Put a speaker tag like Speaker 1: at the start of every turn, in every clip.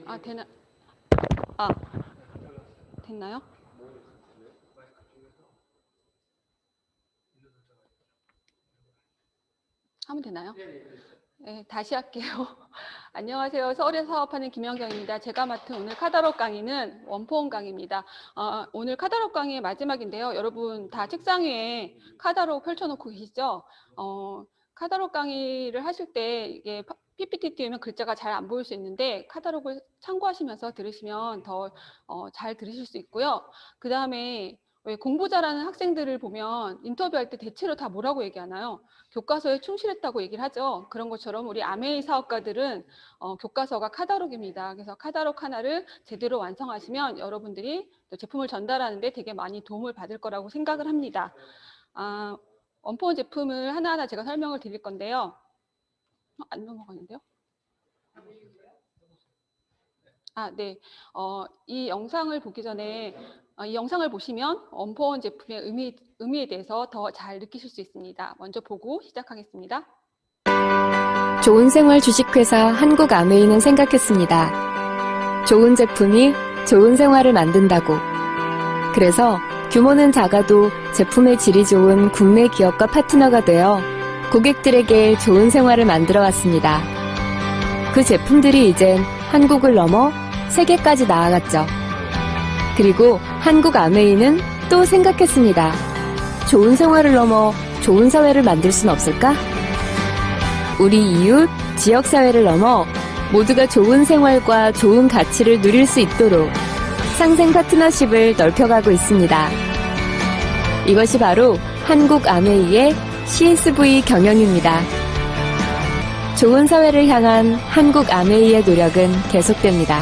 Speaker 1: 아, 되나? 아, 됐나요? 하면 되나요? 네, 다시 할게요. 안녕하세요. 서울에서 사업하는 김연경입니다. 제가 맡은 오늘 카다롯 강의는 원포원 강의입니다. 오늘 카다롯 강의의 마지막인데요. 여러분 다 책상 위에 카다롯 펼쳐놓고 계시죠? 카다롯 강의를 하실 때 이게 PPT 띄우면 글자가 잘 안 보일 수 있는데 카다록을 참고하시면서 들으시면 더 잘 들으실 수 있고요. 그 다음에 왜 공부 잘하는 학생들을 보면 인터뷰할 때 대체로 다 뭐라고 얘기하나요? 교과서에 충실했다고 얘기를 하죠. 그런 것처럼 우리 아메이 사업가들은 교과서가 카다록입니다. 그래서 카다록 하나를 제대로 완성하시면 여러분들이 또 제품을 전달하는데 되게 많이 도움을 받을 거라고 생각을 합니다. 원포원 제품을 하나하나 제가 설명을 드릴 건데요. 안 넘어가는데요? 네. 이 영상을 보기 전에 이 영상을 보시면 원포원 제품의 의미에 대해서 더 잘 느끼실 수 있습니다. 먼저 보고 시작하겠습니다.
Speaker 2: 좋은 생활 주식회사 한국아메이는 생각했습니다. 좋은 제품이 좋은 생활을 만든다고. 그래서 규모는 작아도 제품의 질이 좋은 국내 기업과 파트너가 되어 고객들에게 좋은 생활을 만들어 왔습니다. 그 제품들이 이젠 한국을 넘어 세계까지 나아갔죠. 그리고 한국아메이는 또 생각했습니다. 좋은 생활을 넘어 좋은 사회를 만들 순 없을까? 우리 이웃, 지역사회를 넘어 모두가 좋은 생활과 좋은 가치를 누릴 수 있도록 상생 파트너십을 넓혀가고 있습니다. 이것이 바로 한국아메이의 CSV 경영입니다. 좋은 사회를 향한 한국아메이의 노력은 계속됩니다.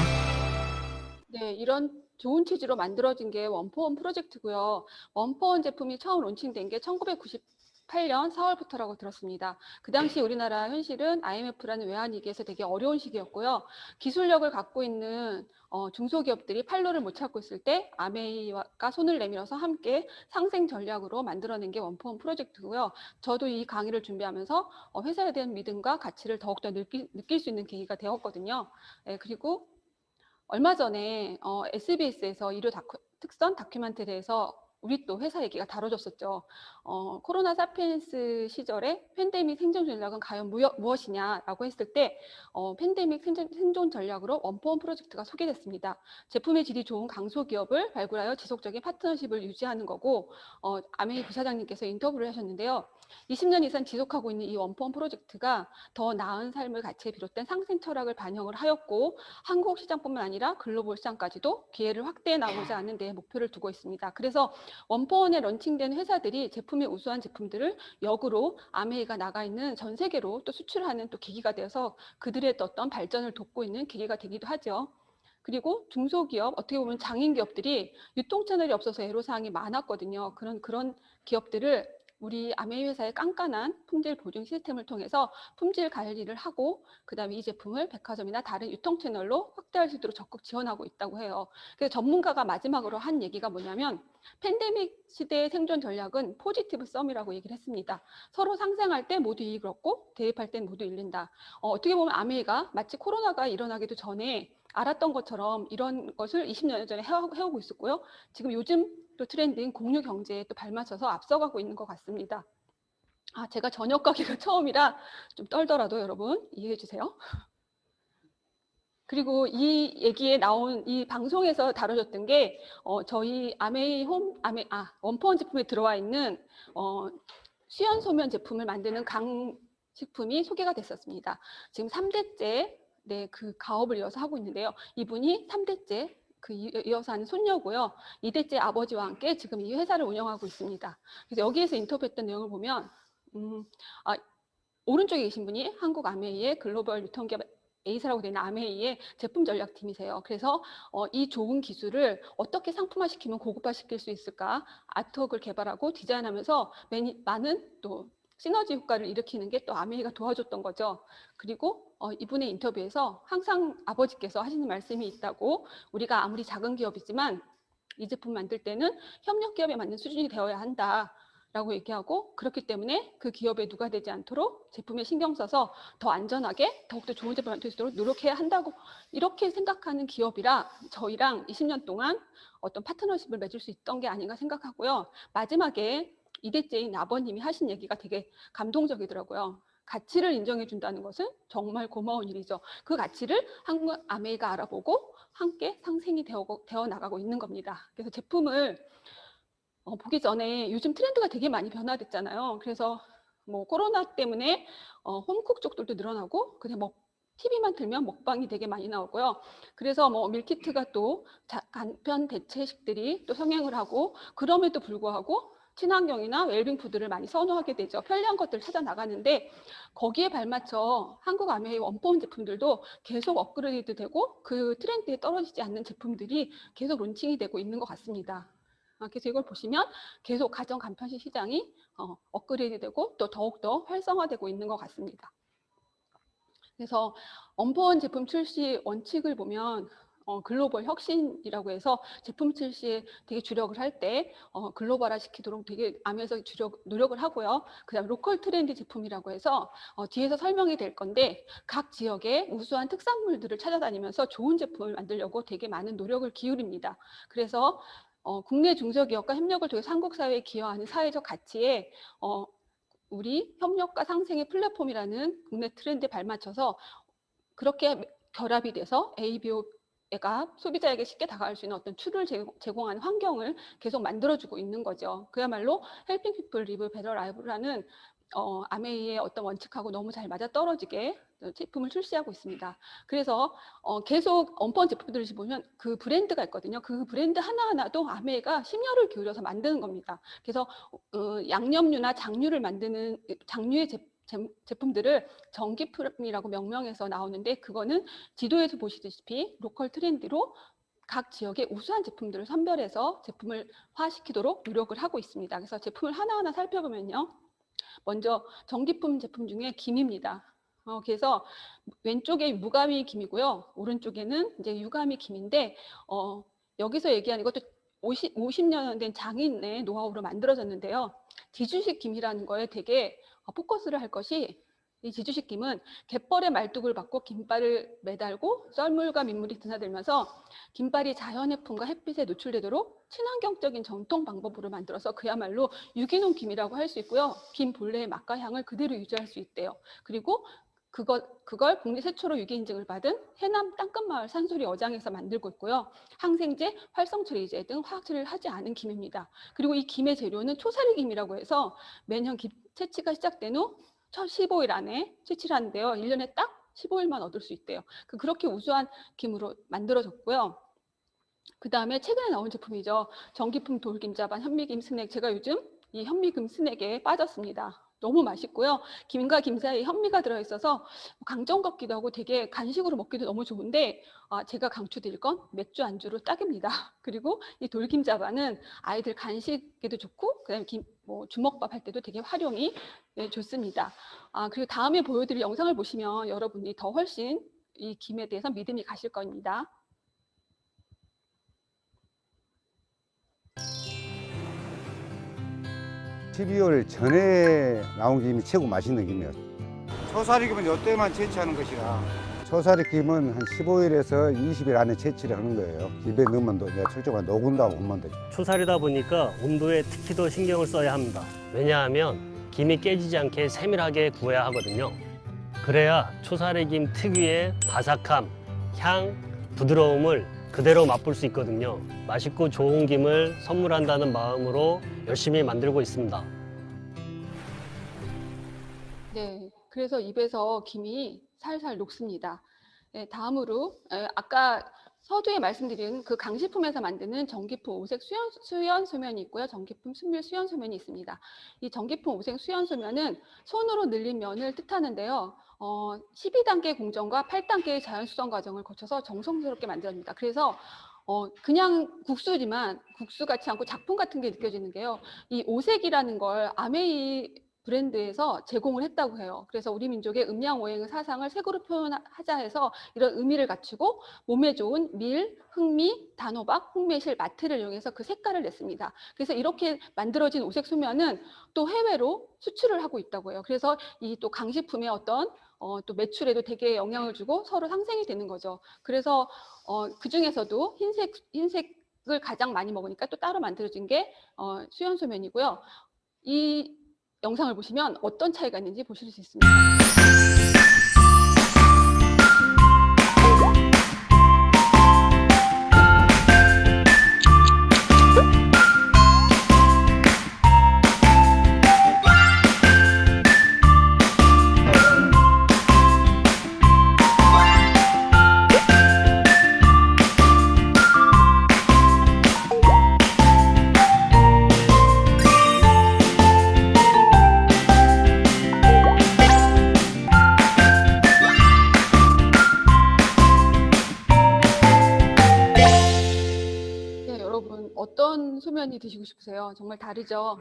Speaker 1: 네, 이런 좋은 취지로 만들어진 게 원포원 프로젝트고요. 원포원 제품이 처음 론칭된 게 1998년 4월부터라고 들었습니다. 그 당시 우리나라 현실은 IMF라는 외환위기에서 되게 어려운 시기였고요. 기술력을 갖고 있는 중소기업들이 판로를 못 찾고 있을 때 아메이가 손을 내밀어서 함께 상생 전략으로 만들어낸 게 원포원 프로젝트고요. 저도 이 강의를 준비하면서 회사에 대한 믿음과 가치를 더욱더 느낄 수 있는 계기가 되었거든요. 네, 그리고 얼마 전에 SBS에서 일요 특선 다큐멘터리에 대해서 우리 또 회사 얘기가 다뤄졌었죠. 코로나 사피엔스 시절에 팬데믹 생존 전략은 과연 무엇이냐라고 했을 때 팬데믹 생존 전략으로 원포원 프로젝트가 소개됐습니다. 제품의 질이 좋은 강소기업을 발굴하여 지속적인 파트너십을 유지하는 거고 아메이 부사장님께서 인터뷰를 하셨는데요. 20년 이상 지속하고 있는 이 원포원 프로젝트가 더 나은 삶을 가치에 비롯된 상생 철학을 반영을 하였고 한국 시장뿐만 아니라 글로벌 시장까지도 기회를 확대해 나가고자 하는 데 목표를 두고 있습니다. 그래서 원포원에 런칭된 회사들이 제품의 우수한 제품들을 역으로 아메이가 나가 있는 전 세계로 또 수출하는 또 계기가 되어서 그들의 어떤 발전을 돕고 있는 계기가 되기도 하죠. 그리고 중소기업, 어떻게 보면 장인 기업들이 유통 채널이 없어서 애로사항이 많았거든요. 그런 기업들을 우리 아메이 회사의 깐깐한 품질 보증 시스템을 통해서 품질 관리를 하고 그다음에 이 제품을 백화점이나 다른 유통 채널로 확대할 수 있도록 적극 지원하고 있다고 해요. 그래서 전문가가 마지막으로 한 얘기가 뭐냐면 팬데믹 시대의 생존 전략은 포지티브 썸이라고 얘기를 했습니다. 서로 상생할 때 모두 이익을 얻고 대입할 때 모두 잃는다. 어떻게 보면 아메이가 마치 코로나가 일어나기도 전에 알았던 것처럼 이런 것을 20년 전에 해오고 있었고요. 지금 요즘 또 트렌드인 공유 경제에 또 발맞춰서 앞서가고 있는 것 같습니다. 제가 저녁 가기가 처음이라 좀 떨더라도 여러분 이해해 주세요. 그리고 이 얘기에 나온 이 방송에서 다뤄졌던 게 저희 원포원 제품에 들어와 있는 수연 소면 제품을 만드는 강식품이 소개가 됐었습니다. 지금 3대째 그 가업을 이어서 하고 있는데요. 이분이 3대째 이어서 하는 손녀고요. 2대째 아버지와 함께 지금 이 회사를 운영하고 있습니다. 그래서 여기에서 인터뷰했던 내용을 보면 오른쪽에 계신 분이 한국 아메이의 글로벌 유통기업 A사라고 되는 아메이의 제품 전략팀이세요. 그래서 이 좋은 기술을 어떻게 상품화시키면 고급화시킬 수 있을까 아트웍을 개발하고 디자인하면서 많은 또 시너지 효과를 일으키는 게 또 아메이가 도와줬던 거죠. 그리고 이분의 인터뷰에서 항상 아버지께서 하시는 말씀이 있다고 우리가 아무리 작은 기업이지만 이 제품 만들 때는 협력 기업에 맞는 수준이 되어야 한다. 라고 얘기하고, 그렇기 때문에 그 기업에 누가 되지 않도록 제품에 신경 써서 더 안전하게 더욱더 좋은 제품을 만들 수 있도록 노력해야 한다고 이렇게 생각하는 기업이라 저희랑 20년 동안 어떤 파트너십을 맺을 수 있던 게 아닌가 생각하고요. 마지막에 이대째인 아버님이 하신 얘기가 되게 감동적이더라고요. 가치를 인정해 준다는 것은 정말 고마운 일이죠. 그 가치를 한국 아메이가 알아보고 함께 상생이 되어 나가고 있는 겁니다. 그래서 제품을 보기 전에 요즘 트렌드가 되게 많이 변화됐잖아요. 그래서 뭐 코로나 때문에 홈쿡 쪽들도 늘어나고 그냥 TV만 틀면 먹방이 되게 많이 나오고요. 그래서 뭐 밀키트가 또 간편 대체식들이 또 성행을 하고, 그럼에도 불구하고 친환경이나 웰빙 푸드를 많이 선호하게 되죠. 편리한 것들을 찾아 나가는데 거기에 발맞춰 한국 아메이 원포원 제품들도 계속 업그레이드 되고 그 트렌드에 떨어지지 않는 제품들이 계속 론칭이 되고 있는 것 같습니다. 그래서 이걸 보시면 계속 가정 간편식 시장이 업그레이드 되고 또 더욱더 활성화되고 있는 것 같습니다. 그래서 원포원 제품 출시 원칙을 보면 글로벌 혁신이라고 해서 제품 출시에 되게 주력을 할 때 글로벌화 시키도록 되게 아메에서 노력을 하고요. 그다음 로컬 트렌디 제품이라고 해서 뒤에서 설명이 될 건데 각 지역의 우수한 특산물들을 찾아다니면서 좋은 제품을 만들려고 되게 많은 노력을 기울입니다. 그래서 국내 중소기업과 협력을 통해 한국 사회에 기여하는 사회적 가치에 우리 협력과 상생의 플랫폼이라는 국내 트렌드에 발맞춰서 그렇게 결합이 돼서 ABO가 소비자에게 쉽게 다가갈 수 있는 어떤 툴을 제공하는 환경을 계속 만들어주고 있는 거죠. 그야말로 Helping People Live Better Life라는 아메이의 어떤 원칙하고 너무 잘 맞아떨어지게 제품을 출시하고 있습니다. 그래서 계속 원포원 제품들을 보면 그 브랜드가 있거든요. 그 브랜드 하나하나도 아메이가 심혈을 기울여서 만드는 겁니다. 그래서 양념류나 장류를 만드는 장류의 제품들을 전기품이라고 명명해서 나오는데, 그거는 지도에서 보시다시피 로컬 트렌드로 각 지역의 우수한 제품들을 선별해서 제품을 화시키도록 노력을 하고 있습니다. 그래서 제품을 하나하나 살펴보면요. 먼저 전기품 제품 중에 김입니다. 그래서 왼쪽에 무가미 김이고요. 오른쪽에는 이제 유가미 김인데 여기서 얘기하는 이것도 50년 된 장인의 노하우로 만들어졌는데요. 지주식 김이라는 거에 되게 포커스를 할 것이, 이 지주식 김은 갯벌의 말뚝을 받고 김발을 매달고 썰물과 민물이 드나들면서 김발이 자연의 풍과 햇빛에 노출되도록 친환경적인 전통 방법으로 만들어서 그야말로 유기농 김이라고 할 수 있고요. 김 본래의 맛과 향을 그대로 유지할 수 있대요. 그리고 그걸 국내 최초로 유기 인증을 받은 해남 땅끝마을 산소리 어장에서 만들고 있고요. 항생제, 활성처리제 등 화학 처리를 하지 않은 김입니다. 그리고 이 김의 재료는 초사리 김이라고 해서 매년 김 채취가 시작된 후 첫 15일 안에 채취를 하는데요. 1년에 딱 15일만 얻을 수 있대요. 그렇게 우수한 김으로 만들어졌고요. 그 다음에 최근에 나온 제품이죠. 전기품 돌김자반 현미김 스낵. 제가 요즘 이 현미김 스낵에 빠졌습니다. 너무 맛있고요. 김과 김 사이에 현미가 들어있어서 강정 같기도 하고 되게 간식으로 먹기도 너무 좋은데 제가 강추드릴 건 맥주 안주로 딱입니다. 그리고 이 돌김자반은 아이들 간식에도 좋고 그다음에 주먹밥 할 때도 되게 활용이 좋습니다. 그리고 다음에 보여드릴 영상을 보시면 여러분이 더 훨씬 이 김에 대해서 믿음이 가실 겁니다.
Speaker 3: 12월 전에 나온 김이 최고 맛있는 김이에요.
Speaker 4: 초사리 김은 이때만 채취하는 것이라.
Speaker 3: 초사리 김은 한 15일에서 20일 안에 채취를 하는 거예요. 입에 넣으면 철저하게 녹은다고 보면 되죠.
Speaker 5: 초살이다 보니까 온도에 특히 더 신경을 써야 합니다. 왜냐하면 김이 깨지지 않게 세밀하게 구워야 하거든요. 그래야 초사리 김 특유의 바삭함, 향, 부드러움을 그대로 맛볼 수 있거든요. 맛있고 좋은 김을 선물한다는 마음으로 열심히 만들고 있습니다.
Speaker 1: 네, 그래서 입에서 김이 살살 녹습니다. 네, 다음으로 아까 서두에 말씀드린 그 강식품에서 만드는 전기품 오색 수연 소면이 있고요. 전기품 순밀 수연 소면이 있습니다. 이 전기품 오색 수연 소면은 손으로 늘린 면을 뜻하는데요. 12단계 공정과 8단계의 자연수성 과정을 거쳐서 정성스럽게 만들어집니다. 그래서 그냥 국수지만 국수 같지 않고 작품 같은 게 느껴지는 게요. 이 오색이라는 걸 아메이 브랜드에서 제공을 했다고 해요. 그래서 우리 민족의 음양오행의 사상을 색으로 표현하자 해서 이런 의미를 갖추고 몸에 좋은 밀, 흑미, 단호박, 홍매실, 마트를 이용해서 그 색깔을 냈습니다. 그래서 이렇게 만들어진 오색 소면은 또 해외로 수출을 하고 있다고 해요. 그래서 이 또 강식품의 어떤 또 매출에도 되게 영향을 주고 서로 상생이 되는 거죠. 그래서 그 중에서도 흰색을 가장 많이 먹으니까 또 따로 만들어진 게 수연소면이고요. 이 영상을 보시면 어떤 차이가 있는지 보실 수 있습니다. 네, 여러분 어떤 소면이 드시고 싶으세요? 정말 다르죠.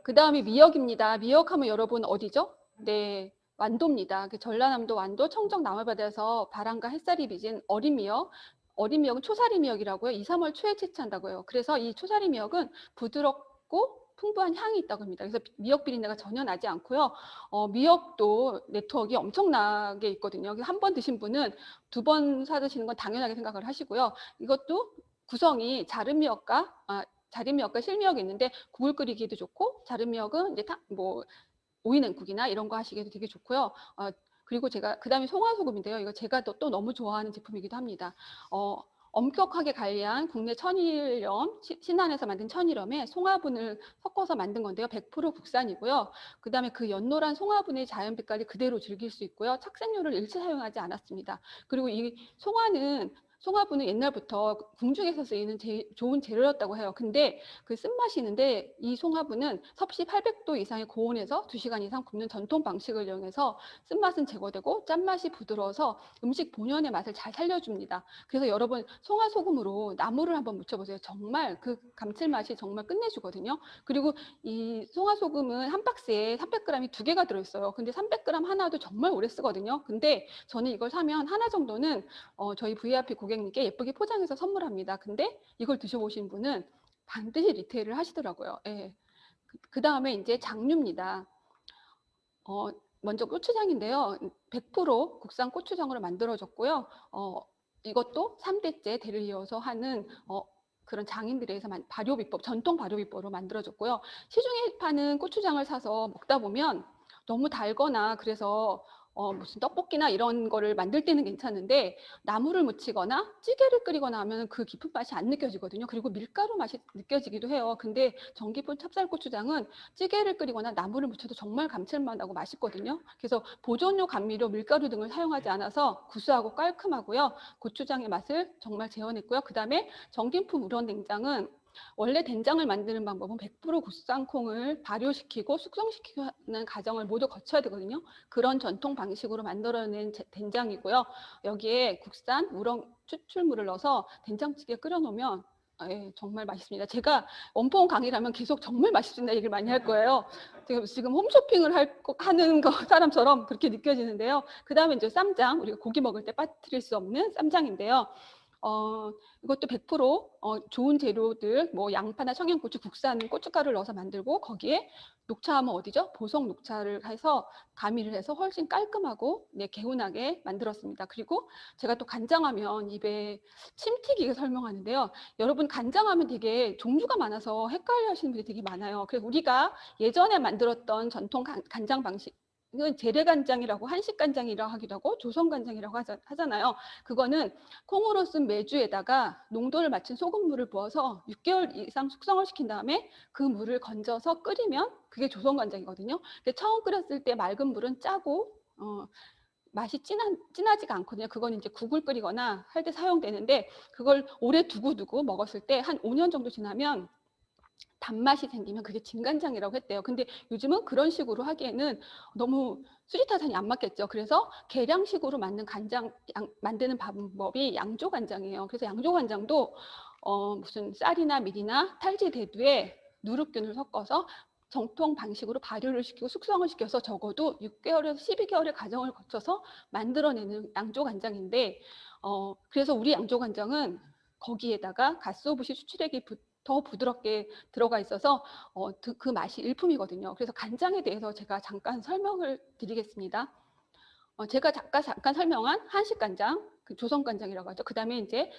Speaker 1: 그 다음이 미역입니다. 미역하면 여러분 어디죠? 네, 완도입니다. 그 전라남도 완도 청정 남해바다에서 바람과 햇살이 빚은 어린 미역. 어린 미역은 초사리 미역이라고요. 2, 3월 초에 채취한다고 해요. 그래서 이 초사리 미역은 부드럽고 풍부한 향이 있다고 합니다. 그래서 미역 비린내가 전혀 나지 않고요. 미역도 네트워크가 엄청나게 있거든요. 한 번 드신 분은 2번 사 드시는 건 당연하게 생각을 하시고요. 이것도 구성이 자른 미역과 실미역이 있는데 국을 끓이기도 좋고, 자른 미역은 이제 뭐 오이냉국이나 이런 거 하시기도 되게 좋고요. 그리고 제가 그다음에 송화소금인데요. 이거 제가 또 너무 좋아하는 제품이기도 합니다. 엄격하게 관리한 국내 천일염, 신안에서 만든 천일염에 송화분을 섞어서 만든 건데요. 100% 국산이고요. 그다음에 그 연노란 송화분의 자연 빛깔이 그대로 즐길 수 있고요. 착색료를 일체 사용하지 않았습니다. 그리고 이 송화분은 옛날부터 궁중에서 쓰이는 좋은 재료였다고 해요. 근데 그 쓴맛이 있는데 이 송화분은 섭씨 800도 이상의 고온에서 2시간 이상 굽는 전통 방식을 이용해서 쓴맛은 제거되고 짠맛이 부드러워서 음식 본연의 맛을 잘 살려줍니다. 그래서 여러분 송화소금으로 나물을 한번 무쳐보세요. 정말 그 감칠맛이 정말 끝내주거든요. 그리고 이 송화소금은 한 박스에 300g이 2개가 들어있어요. 근데 300g 하나도 정말 오래 쓰거든요. 근데 저는 이걸 사면 하나 정도는 저희 VIP 고객님께 예쁘게 포장해서 선물합니다. 근데 이걸 드셔보신 분은 반드시 리테일을 하시더라고요. 예. 그 다음에 이제 장류입니다. 먼저 고추장인데요. 100% 국산 고추장으로 만들어졌고요. 이것도 3대째 대를 이어서 하는 그런 장인들에 의해서 발효비법, 전통 발효비법으로 만들어졌고요. 시중에 파는 고추장을 사서 먹다 보면 너무 달거나 그래서 무슨 떡볶이나 이런 거를 만들 때는 괜찮은데 나물을 무치거나 찌개를 끓이거나 하면 그 깊은 맛이 안 느껴지거든요. 그리고 밀가루 맛이 느껴지기도 해요. 근데 전기폰 찹쌀고추장은 찌개를 끓이거나 나물을 무쳐도 정말 감칠맛나고 맛있거든요. 그래서 보존료, 감미료, 밀가루 등을 사용하지 않아서 구수하고 깔끔하고요. 고추장의 맛을 정말 재현했고요. 그 다음에 전기품 우런 된장은 원래 된장을 만드는 방법은 100% 국산 콩을 발효시키고 숙성시키는 과정을 모두 거쳐야 되거든요. 그런 전통 방식으로 만들어낸 된장이고요. 여기에 국산 우렁 추출물을 넣어서 된장찌개 끓여놓으면 정말 맛있습니다. 제가 원포원 강의를 하면 계속 정말 맛있습니다 얘기를 많이 할 거예요. 지금 홈쇼핑을 하는 사람처럼 그렇게 느껴지는데요. 그 다음에 이제 쌈장, 우리가 고기 먹을 때 빠뜨릴 수 없는 쌈장인데요. 이것도 100% 좋은 재료들, 뭐 양파나 청양고추, 국산 고춧가루를 넣어서 만들고 거기에 녹차하면 어디죠? 보석 녹차를 해서 가미를 해서 훨씬 깔끔하고 개운하게 만들었습니다. 그리고 제가 또 간장하면 입에 침 튀기게 설명하는데요. 여러분 간장하면 되게 종류가 많아서 헷갈려 하시는 분들이 되게 많아요. 그래서 우리가 예전에 만들었던 전통 간장 방식 이건 재래간장이라고 한식간장이라고 하기도 하고 조선간장이라고 하잖아요. 그거는 콩으로 쓴 메주에다가 농도를 맞춘 소금물을 부어서 6개월 이상 숙성을 시킨 다음에 그 물을 건져서 끓이면 그게 조선간장이거든요. 근데 처음 끓였을 때 맑은 물은 짜고 맛이 진하지가 않거든요. 그건 이제 국을 끓이거나 할 때 사용되는데 그걸 오래 두고 먹었을 때 한 5년 정도 지나면 단맛이 생기면 그게 진간장이라고 했대요. 근데 요즘은 그런 식으로 하기에는 너무 수지타산이 안 맞겠죠. 그래서 계량식으로 만드는 방법이 양조간장이에요. 그래서 양조간장도 무슨 쌀이나 밀이나 탈지 대두에 누룩균을 섞어서 정통 방식으로 발효를 시키고 숙성을 시켜서 적어도 6개월에서 12개월의 과정을 거쳐서 만들어내는 양조간장인데 그래서 우리 양조간장은 거기에다가 갓소부시 수출액이 더 부드럽게 들어가 있어서 그 맛이 일품이거든요. 그래서 간장에 대해서 제가 잠깐 설명을 드리겠습니다. 제가 잠깐 설명한 한식 간장, 그 조선 간장이라고 하죠. 그다음에 이제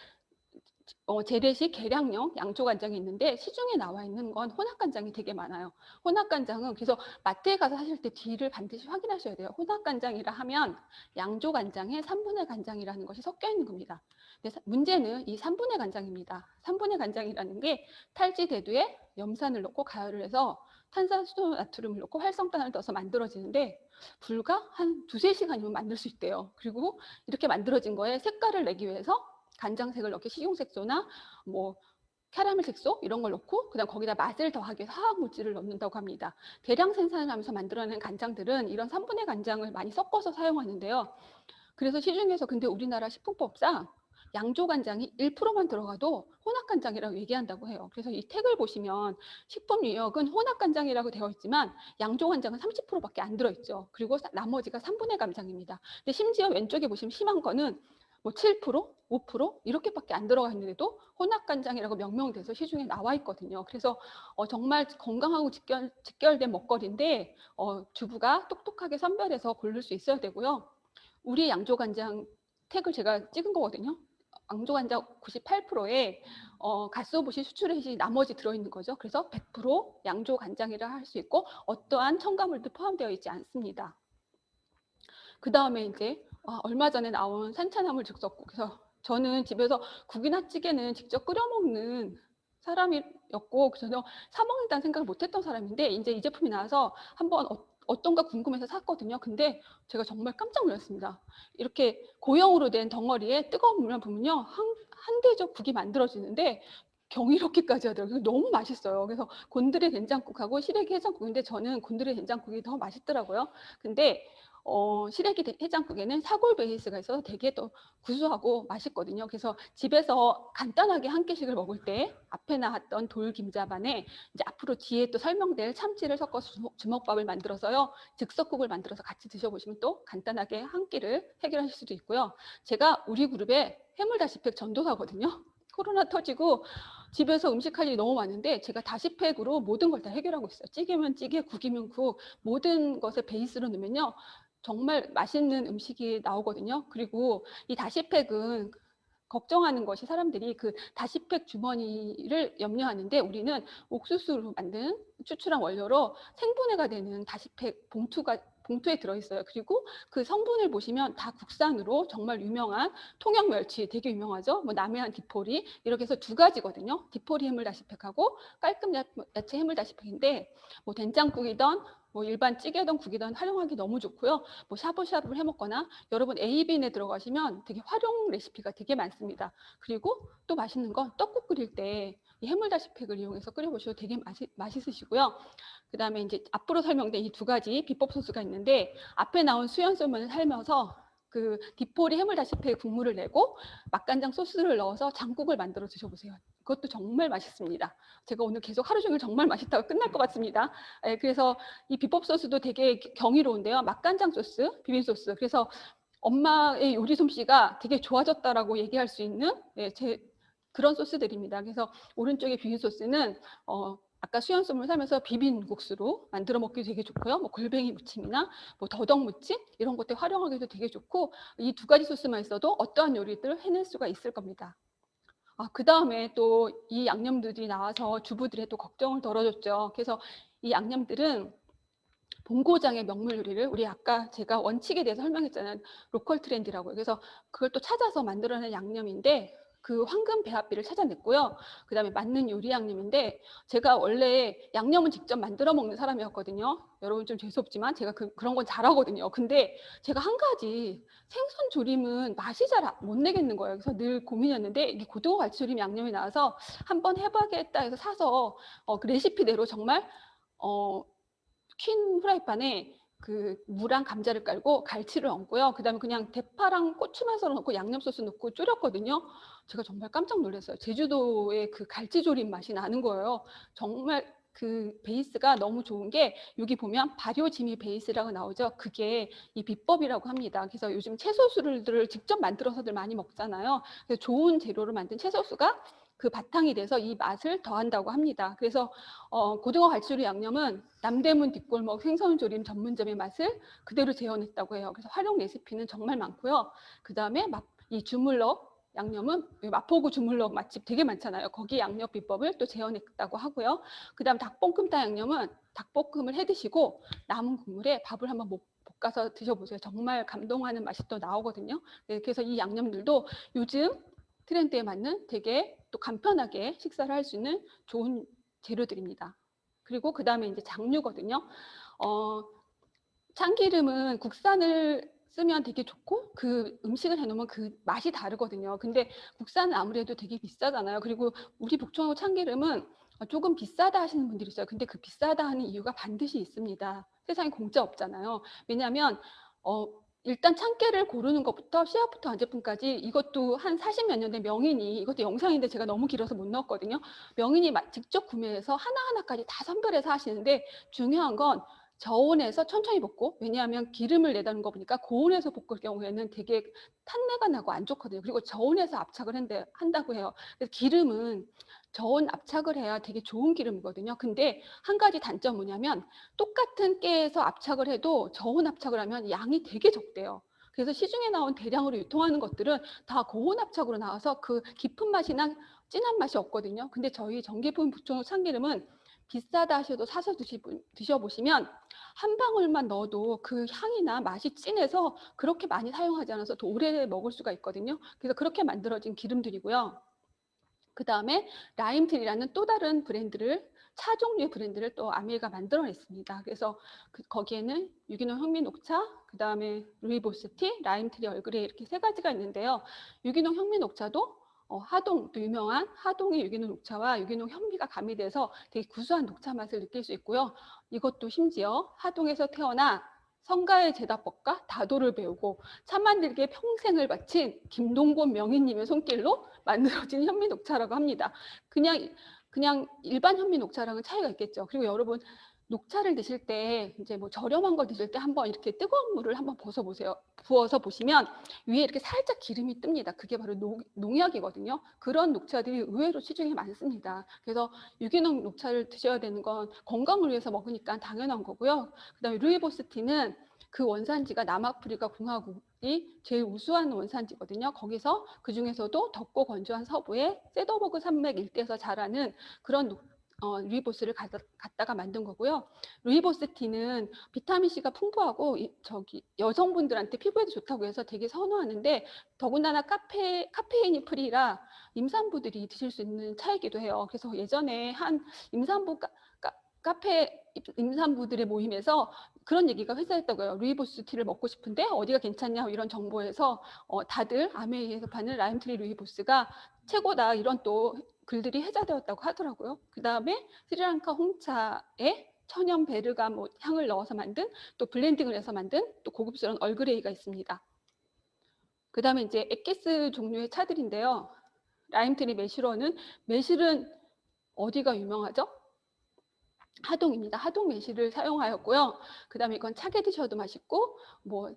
Speaker 1: 재래식 계량용 양조 간장이 있는데 시중에 나와 있는 건 혼합 간장이 되게 많아요. 혼합 간장은 그래서 마트에 가서 사실 때 뒤를 반드시 확인하셔야 돼요. 혼합 간장이라 하면 양조 간장에 3분의 간장이라는 것이 섞여 있는 겁니다. 근데 문제는 이 3분의 간장입니다. 3분의 간장이라는 게 탈지 대두에 염산을 넣고 가열을 해서 탄산수소 나트륨을 넣고 활성탄을 넣어서 만들어지는데 불과 한 2~3시간이면 만들 수 있대요. 그리고 이렇게 만들어진 거에 색깔을 내기 위해서 간장색을 넣기 식용색소나 뭐 캐러멜 색소 이런 걸 넣고 그다음 거기다 맛을 더하기 위해서 화학 물질을 넣는다고 합니다. 대량 생산을 하면서 만들어낸 간장들은 이런 3분의 간장을 많이 섞어서 사용하는데요. 그래서 시중에서 근데 우리나라 식품법상 양조 간장이 1%만 들어가도 혼합 간장이라고 얘기한다고 해요. 그래서 이 택을 보시면 식품 유형은 혼합 간장이라고 되어 있지만 양조 간장은 30%밖에 안 들어있죠. 그리고 나머지가 3분의 간장입니다. 근데 심지어 왼쪽에 보시면 심한 거는 뭐 7%, 5% 이렇게밖에 안 들어가 있는데도 혼합 간장이라고 명명돼서 시중에 나와 있거든요. 그래서 정말 건강하고 직결된 먹거리인데 주부가 똑똑하게 선별해서 고를 수 있어야 되고요. 우리 양조 간장 택을 제가 찍은 거거든요. 양조 간장 98%에 갓소부시 수출액이 나머지 들어있는 거죠. 그래서 100% 양조 간장이라 할 수 있고 어떠한 첨가물도 포함되어 있지 않습니다. 그 다음에 이제 얼마 전에 나온 산차나물 즉석국. 그래서 저는 집에서 국이나 찌개는 직접 끓여 먹는 사람이었고 전혀 사 먹는다는 생각을 못했던 사람인데 이제 이 제품이 나와서 한번 어떤가 궁금해서 샀거든요. 근데 제가 정말 깜짝 놀랐습니다. 이렇게 고형으로 된 덩어리에 뜨거운 물만 부으면요 한 대접 국이 만들어지는데 경이롭기까지 하더라고요. 너무 맛있어요. 그래서 곤드레 된장국하고 시래기 해장국인데 저는 곤드레 된장국이 더 맛있더라고요. 근데 시래기 해장국에는 사골 베이스가 있어서 되게 더 구수하고 맛있거든요. 그래서 집에서 간단하게 한 끼씩을 먹을 때 앞에 나왔던 돌김자반에 이제 앞으로 뒤에 또 설명될 참치를 섞어서 주먹밥을 만들어서요. 즉석국을 만들어서 같이 드셔보시면 또 간단하게 한 끼를 해결하실 수도 있고요. 제가 우리 그룹의 해물다시팩 전도사거든요. 코로나 터지고 집에서 음식할 일이 너무 많은데 제가 다시팩으로 모든 걸 다 해결하고 있어요. 찌개면 찌개, 국이면 국, 모든 것을 베이스로 넣으면요. 정말 맛있는 음식이 나오거든요. 그리고 이 다시팩은 걱정하는 것이 사람들이 그 다시팩 주머니를 염려하는데 우리는 옥수수로 만든 추출한 원료로 생분해가 되는 다시팩 봉투에 들어있어요. 그리고 그 성분을 보시면 다 국산으로 정말 유명한 통영 멸치 되게 유명하죠. 뭐 남해안 디포리 이렇게 해서 2가지거든요. 디포리 해물 다시팩하고 깔끔 야채 해물 다시팩인데 뭐 된장국이든 뭐 일반 찌개든 국이든 활용하기 너무 좋고요. 뭐 샤브샤브를 해 먹거나 여러분 에이빈에 들어가시면 되게 활용 레시피가 되게 많습니다. 그리고 또 맛있는 건 떡국 끓일 때 이 해물 다시팩을 이용해서 끓여보셔도 되게 맛있으시고요. 그 다음에 이제 앞으로 설명된 이 2가지 비법 소스가 있는데 앞에 나온 수연소면을 삶아서 그 디포리 해물 다시팩 국물을 내고 맛간장 소스를 넣어서 장국을 만들어 드셔보세요. 그것도 정말 맛있습니다. 제가 오늘 계속 하루 종일 정말 맛있다고 끝날 것 같습니다. 그래서 이 비법 소스도 되게 경이로운데요. 맛간장 소스, 비빔 소스. 그래서 엄마의 요리 솜씨가 되게 좋아졌다라고 얘기할 수 있는 그런 소스들입니다. 그래서 오른쪽에 비빔 소스는 아까 수연소금을 삶아서 비빔국수로 만들어 먹기도 되게 좋고요. 뭐 골뱅이 무침이나 뭐 더덕 무침 이런 것들 활용하기도 되게 좋고 이 2가지 소스만 있어도 어떠한 요리들을 해낼 수가 있을 겁니다. 그 다음에 또 이 양념들이 나와서 주부들의 또 걱정을 덜어줬죠. 그래서 이 양념들은 본고장의 명물 요리를 우리 아까 제가 원칙에 대해서 설명했잖아요. 로컬 트렌디라고. 그래서 그걸 또 찾아서 만들어낸 양념인데 그 황금 배합비를 찾아냈고요. 그 다음에 맞는 요리 양념인데 제가 원래 양념은 직접 만들어 먹는 사람이었거든요. 여러분 좀 죄송하지만 제가 그런 건 잘하거든요. 근데 제가 한 가지 생선 조림은 맛이 잘 못 내겠는 거예요. 그래서 늘 고민이었는데 이게 고등어 갈치조림 양념이 나와서 한번 해봐야겠다 해서 사서 그 레시피대로 정말 퀸 프라이팬에 그 무랑 감자를 깔고 갈치를 얹고요. 그 다음에 그냥 대파랑 고추만 썰어 넣고 양념 소스 넣고 졸였거든요. 제가 정말 깜짝 놀랐어요. 제주도의 그 갈치조림 맛이 나는 거예요. 정말 그 베이스가 너무 좋은 게 여기 보면 발효지미 베이스라고 나오죠. 그게 이 비법이라고 합니다. 그래서 요즘 채소술들을 직접 만들어서들 많이 먹잖아요. 그래서 좋은 재료로 만든 채소수가 그 바탕이 돼서 이 맛을 더한다고 합니다. 그래서 고등어 갈치류 양념은 남대문 뒷골목 생선조림 전문점의 맛을 그대로 재현했다고 해요. 그래서 활용 레시피는 정말 많고요. 그 다음에 이 주물럭 양념은 마포구 주물럭 맛집 되게 많잖아요. 거기 양념 비법을 또 재현했다고 하고요. 그 다음 닭볶음탕 양념은 닭볶음을 해 드시고 남은 국물에 밥을 한번 볶아서 드셔보세요. 정말 감동하는 맛이 또 나오거든요. 네, 그래서 이 양념들도 요즘 트렌드에 맞는 되게 또 간편하게 식사를 할 수 있는 좋은 재료들입니다. 그리고 그 다음에 이제 장류거든요. 참기름은 국산을 쓰면 되게 좋고 그 음식을 해놓으면 그 맛이 다르거든요. 근데 국산은 아무래도 되게 비싸잖아요. 그리고 우리 북촌 참기름은 조금 비싸다 하시는 분들이 있어요. 근데 그 비싸다 하는 이유가 반드시 있습니다. 세상에 공짜 없잖아요. 왜냐하면 일단 참깨를 고르는 것부터 씨앗부터 완제품까지 이것도 한 40몇 년 된 명인이, 이것도 영상인데 제가 너무 길어서 못 넣었거든요. 명인이 직접 구매해서 하나하나까지 다 선별해서 하시는데 다중요한 건 저온에서 천천히 볶고, 왜냐하면 기름을 내다는 거 보니까 고온에서 볶을 경우에는 되게 탄내가 나고 안 좋거든요. 그리고 저온에서 압착을 한다고 해요. 그래서 기름은 저온 압착을 해야 되게 좋은 기름이거든요. 근데 한 가지 단점 뭐냐면 똑같은 깨에서 압착을 해도 저온 압착을 하면 양이 되게 적대요. 그래서 시중에 나온 대량으로 유통하는 것들은 다 고온 압착으로 나와서 그 깊은 맛이나 진한 맛이 없거든요. 근데 저희 전기품 북촌 참기름은 비싸다 하셔도 사서 드셔보시면 한 방울만 넣어도 그 향이나 맛이 진해서 그렇게 많이 사용하지 않아서 더 오래 먹을 수가 있거든요. 그래서 그렇게 만들어진 기름들이고요. 그 다음에 라임트리라는 또 다른 브랜드를, 차 종류의 브랜드를 또 아메리가 만들어냈습니다. 그래서 거기에는 유기농 현미녹차, 그 다음에 루이보스티, 라임트리 얼그레이 이렇게 세 가지가 있는데요. 유기농 현미녹차도 하동, 또 유명한 하동의 유기농 녹차와 유기농 현미가 가미돼서 되게 구수한 녹차 맛을 느낄 수 있고요. 이것도 심지어 하동에서 태어나 성가의 제다법과 다도를 배우고 차 만들기에 평생을 바친 김동곤 명인님의 손길로 만들어진 현미 녹차라고 합니다. 그냥 일반 현미 녹차랑은 차이가 있겠죠. 그리고 여러분 녹차를 드실 때 이제 뭐 저렴한 걸 드실 때 한번 이렇게 뜨거운 물을 한번 부어서 보시면 위에 이렇게 살짝 기름이 뜹니다. 그게 바로 농약이거든요. 그런 녹차들이 의외로 시중에 많습니다. 그래서 유기농 녹차를 드셔야 되는 건 건강을 위해서 먹으니까 당연한 거고요. 그다음에 루이보스티는 그 원산지가 남아프리카 공화국이 제일 우수한 원산지거든요. 거기서 그 중에서도 덥고 건조한 서부의 세더버그 산맥 일대에서 자라는 그런 루이보스를 갖다가 만든 거고요. 루이보스티는 비타민C가 풍부하고 여성분들한테 피부에도 좋다고 해서 되게 선호하는데 더군다나 카페인이 프리라 임산부들이 드실 수 있는 차이기도 해요. 그래서 예전에 한 임산부 카페 임산부들의 모임에서 그런 얘기가 회자했다고요. 루이보스티를 먹고 싶은데 어디가 괜찮냐 이런 정보에서 다들 아메이에서 파는 라임트리 루이보스가 최고다 이런 또 글들이 회자되었다고 하더라고요. 그 다음에 스리랑카 홍차에 천연 베르가못 향을 넣어서 만든 또 블렌딩을 해서 만든 또 고급스러운 얼그레이가 있습니다. 그 다음에 이제 엑기스 종류의 차들인데요. 라임트리 매실은 어디가 유명하죠? 하동입니다. 하동 매실을 사용하였고요. 그 다음에 이건 차게 드셔도 맛있고 뭐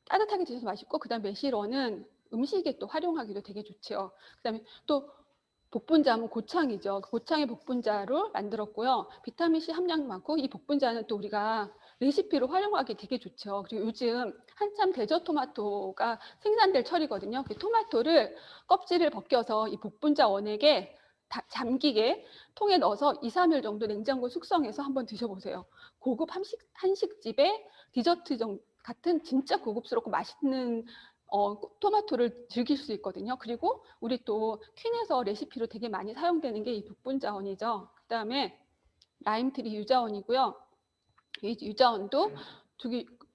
Speaker 1: 따뜻하게 드셔도 맛있고 그 다음 매실원은 음식에 또 활용하기도 되게 좋죠. 그 다음에 또 복분자는 고창이죠. 고창의 복분자로 만들었고요. 비타민C 함량이 많고 이 복분자는 또 우리가 레시피로 활용하기 되게 좋죠. 그리고 요즘 한참 대저토마토가 생산될 철이거든요. 그 토마토를 껍질을 벗겨서 이 복분자 원액에 잠기게 통에 넣어서 2, 3일 정도 냉장고 숙성해서 한번 드셔보세요. 고급 한식집의 디저트 같은 진짜 고급스럽고 맛있는 토마토를 즐길 수 있거든요. 그리고 우리 또 퀸에서 레시피로 되게 많이 사용되는 게 이 복분자원이죠. 그 다음에 라임트리 유자원이고요. 이 유자원도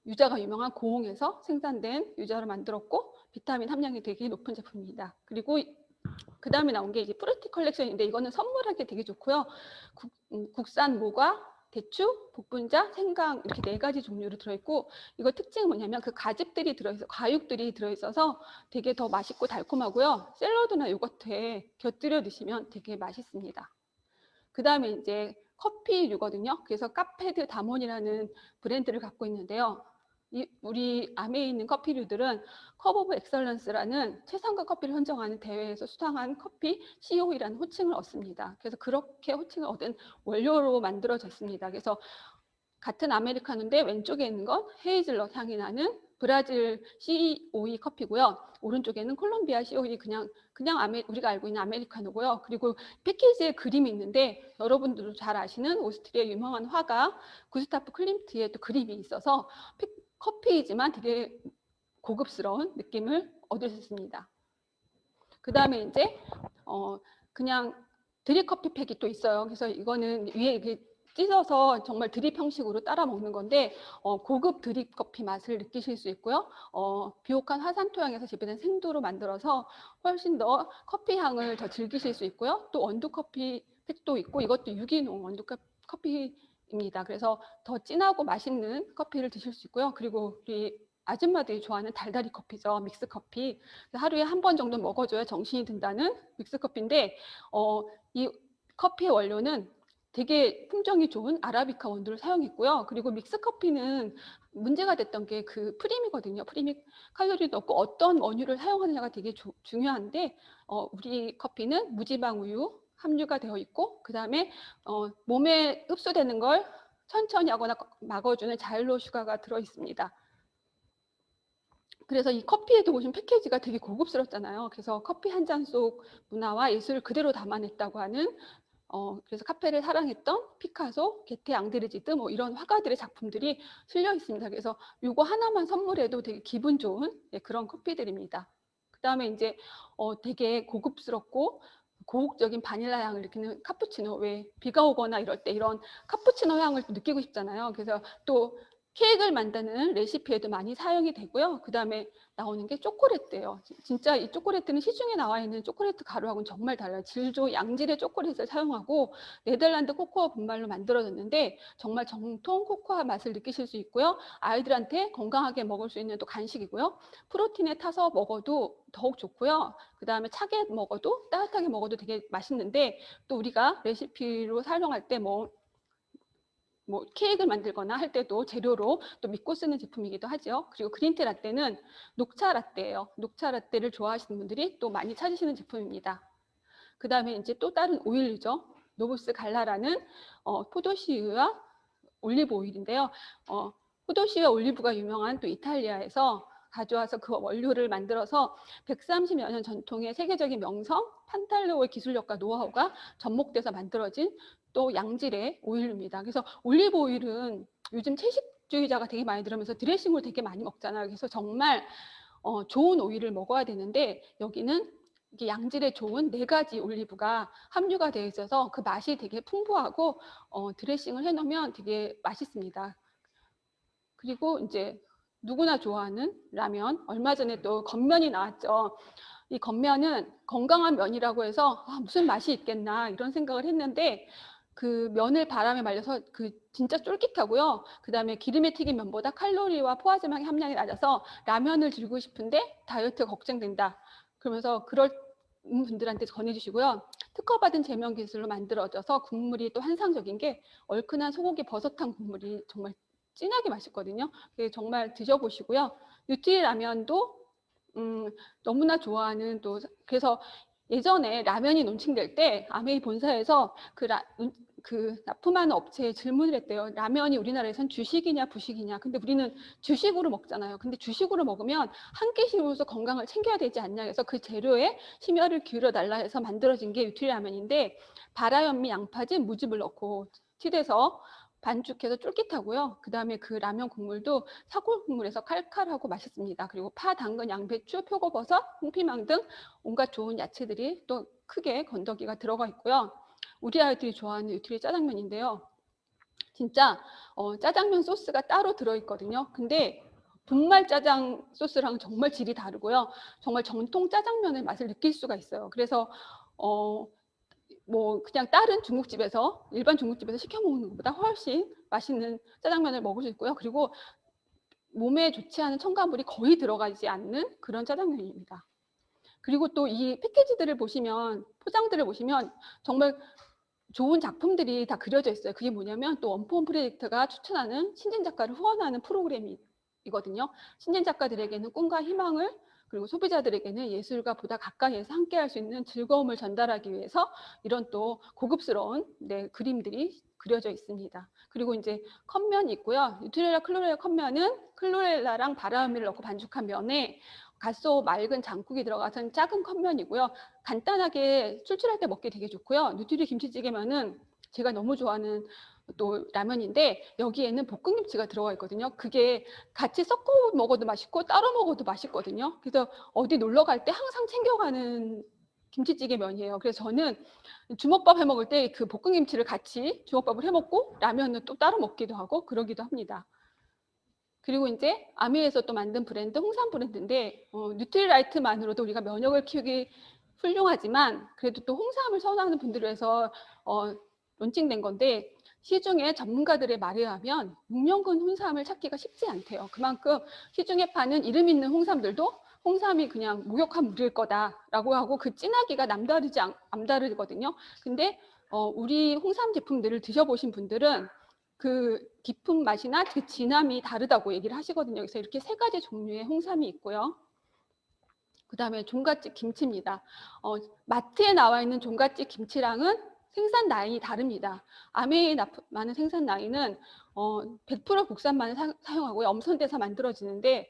Speaker 1: 유자가 유명한 고흥에서 생산된 유자를 만들었고 비타민 함량이 되게 높은 제품입니다. 그리고 그 다음에 나온 게 이제 프루티 컬렉션인데 이거는 선물하기 되게 좋고요. 국산 모과, 대추, 복분자, 생강 이렇게 4가지 종류로 들어있고 이거 특징은 뭐냐면 그 과육들이 들어있어서 되게 더 맛있고 달콤하고요. 샐러드나 요거트에 곁들여 드시면 되게 맛있습니다. 그 다음에 이제 커피류거든요. 그래서 카페드 다몬이라는 브랜드를 갖고 있는데요. 우리 암에 있는 커피류들은 컵 오브 엑설런스라는 최상급 커피를 선정하는 대회에서 수상한 커피 COE라는 호칭을 얻습니다. 그래서 그렇게 호칭을 얻은 원료로 만들어졌습니다. 그래서 같은 아메리카노인데 왼쪽에 있는 건 헤이즐넛 향이 나는 브라질 COE 커피고요. 오른쪽에는 콜롬비아 COE 그냥 우리가 알고 있는 아메리카노고요. 그리고 패키지에 그림이 있는데 여러분들도 잘 아시는 오스트리아 유명한 화가 구스타프 클림트의 또 그림이 있어서 커피이지만 되게 고급스러운 느낌을 얻을 수 있습니다. 그 다음에 이제 그냥 드립 커피팩이 또 있어요. 그래서 이거는 위에 이렇게 찢어서 정말 드립 형식으로 따라 먹는 건데 고급 드립 커피 맛을 느끼실 수 있고요. 비옥한 화산 토양에서 재배된 생두로 만들어서 훨씬 더 커피 향을 더 즐기실 수 있고요. 또 원두 커피 팩도 있고 이것도 유기농 원두 커피입니다. 그래서 더 진하고 맛있는 커피를 드실 수 있고요. 그리고 우리 아줌마들이 좋아하는 달달이 커피죠. 믹스 커피. 하루에 한 번 정도 먹어줘야 정신이 든다는 믹스 커피인데 이 커피의 원료는 되게 품종이 좋은 아라비카 원두를 사용했고요. 그리고 믹스 커피는 문제가 됐던 게 그 프림이거든요. 프림이 칼로리도 없고 어떤 원유를 사용하느냐가 되게 중요한데 우리 커피는 무지방 우유 함유가 되어 있고 그 다음에 몸에 흡수되는 걸 천천히 하거나 막아주는 자일로 슈가가 들어 있습니다. 그래서 이 커피에도 보시면 패키지가 되게 고급스럽잖아요. 그래서 커피 한 잔 속 문화와 예술을 그대로 담아냈다고 하는 그래서 카페를 사랑했던 피카소, 게테 앙드레지드 뭐 이런 화가들의 작품들이 실려 있습니다. 그래서 이거 하나만 선물해도 되게 기분 좋은 그런 커피들입니다. 그 다음에 이제 되게 고급스럽고 고혹적인 바닐라 향을 느끼는 카푸치노, 왜 비가 오거나 이럴 때 이런 카푸치노 향을 느끼고 싶잖아요. 그래서 또 케이크를 만드는 레시피에도 많이 사용이 되고요. 그 다음에 나오는 게 초콜릿이에요. 진짜 이 초콜릿은 시중에 나와 있는 초콜릿 가루하고는 정말 달라요. 질조 양질의 초콜릿을 사용하고 네덜란드 코코아 분말로 만들어졌는데 정말 정통 코코아 맛을 느끼실 수 있고요. 아이들한테 건강하게 먹을 수 있는 또 간식이고요. 프로틴에 타서 먹어도 더욱 좋고요. 그 다음에 차게 먹어도 따뜻하게 먹어도 되게 맛있는데 또 우리가 레시피로 사용할 때 뭐 케이크를 만들거나 할 때도 재료로 또 믿고 쓰는 제품이기도 하죠. 그리고 그린티 라떼는 녹차 라떼예요. 녹차 라떼를 좋아하시는 분들이 또 많이 찾으시는 제품입니다. 그 다음에 이제 또 다른 오일이죠. 노부스 갈라라는 포도씨유와 올리브 오일인데요. 포도씨유와 올리브가 유명한 또 이탈리아에서 가져와서 그 원료를 만들어서 130여 년 전통의 세계적인 명성 판탈로의 기술력과 노하우가 접목돼서 만들어진 또 양질의 오일입니다. 그래서 올리브 오일은 요즘 채식주의자가 되게 많이 들으면서 드레싱을 되게 많이 먹잖아요. 그래서 정말 좋은 오일을 먹어야 되는데 여기는 이게 양질의 좋은 4가지 올리브가 함유가 되어 있어서 그 맛이 되게 풍부하고 드레싱을 해놓으면 되게 맛있습니다. 그리고 이제 누구나 좋아하는 라면, 얼마 전에 또 건면이 나왔죠. 이 건면은 건강한 면이라고 해서 무슨 맛이 있겠나 이런 생각을 했는데 그 면을 바람에 말려서 진짜 쫄깃하고요. 그 다음에 기름에 튀긴 면보다 칼로리와 포화지방의 함량이 낮아서 라면을 즐기고 싶은데 다이어트가 걱정된다. 그러면서 그럴 분들한테 전해주시고요. 특허받은 제면 기술로 만들어져서 국물이 또 환상적인 게 얼큰한 소고기 버섯탕 국물이 정말 진하게 맛있거든요. 정말 드셔보시고요. 유티 라면도 너무나 좋아하는 또 그래서 예전에 라면이 론칭될 때 아메이 본사에서 그 납품하는 업체에 질문을 했대요. 라면이 우리나라에선 주식이냐 부식이냐. 근데 우리는 주식으로 먹잖아요. 근데 주식으로 먹으면 한 끼씩으로서 건강을 챙겨야 되지 않냐 해서 그 재료에 심혈을 기울여 달라 해서 만들어진 게 유티 라면인데 바라현미, 양파즙, 무즙을 넣고 튀돼서 반죽해서 쫄깃하고요. 그 다음에 그 라면 국물도 사골 국물에서 칼칼하고 맛있습니다. 그리고 파, 당근, 양배추, 표고버섯, 홍피망 등 온갖 좋은 야채들이 또 크게 건더기가 들어가 있고요. 우리 아이들이 좋아하는 유틸리 짜장면인데요. 진짜 짜장면 소스가 따로 들어있거든요. 근데 분말 짜장 소스랑 정말 질이 다르고요. 정말 정통 짜장면의 맛을 느낄 수가 있어요. 그래서 뭐 그냥 다른 중국집에서 일반 중국집에서 시켜 먹는 것보다 훨씬 맛있는 짜장면을 먹을 수 있고요. 그리고 몸에 좋지 않은 첨가물이 거의 들어가지 않는 그런 짜장면입니다. 그리고 또 이 패키지들을 보시면 포장들을 보시면 정말 좋은 작품들이 다 그려져 있어요. 그게 뭐냐면 또 원포원 프로젝트가 추천하는 신진 작가를 후원하는 프로그램이거든요. 신진 작가들에게는 꿈과 희망을, 그리고 소비자들에게는 예술과 보다 가까이에서 함께할 수 있는 즐거움을 전달하기 위해서 이런 또 고급스러운 그림들이 그려져 있습니다. 그리고 이제 컵면이 있고요. 뉴트렐라 클로렐라 컵면은 클로렐라랑 바라음을 넣고 반죽한 면에 갓소 맑은 장국이 들어가서 작은 컵면이고요. 간단하게 출출할 때 먹기 되게 좋고요. 뉴트리 김치찌개면은 제가 너무 좋아하는 또 라면인데 여기에는 볶음김치가 들어가 있거든요. 그게 같이 섞어 먹어도 맛있고 따로 먹어도 맛있거든요. 그래서 어디 놀러 갈 때 항상 챙겨가는 김치찌개 면이에요. 그래서 저는 주먹밥 해 먹을 때 그 볶음김치를 같이 주먹밥을 해 먹고 라면은 또 따로 먹기도 하고 그러기도 합니다. 그리고 이제 아미에서 또 만든 브랜드 홍삼 브랜드인데 뉴트리라이트만으로도 우리가 면역을 키우기 훌륭하지만 그래도 또 홍삼을 선호하는 분들을 위해서 론칭된 건데 시중에 전문가들의 말에 의하면 6년근 홍삼을 찾기가 쉽지 않대요. 그만큼 시중에 파는 이름 있는 홍삼들도 홍삼이 그냥 무역한 물일 거다라고 하고 그 진하기가 남다르거든요. 근데 우리 홍삼 제품들을 드셔보신 분들은 그 깊은 맛이나 그 진함이 다르다고 얘기를 하시거든요. 그래서 이렇게 3가지 종류의 홍삼이 있고요. 그 다음에 종갓집 김치입니다. 마트에 나와 있는 종갓집 김치랑은 생산 라인이 다릅니다. 아메이에 많은 생산 라인은 100% 국산만을 사용하고요. 엄선돼서 만들어지는데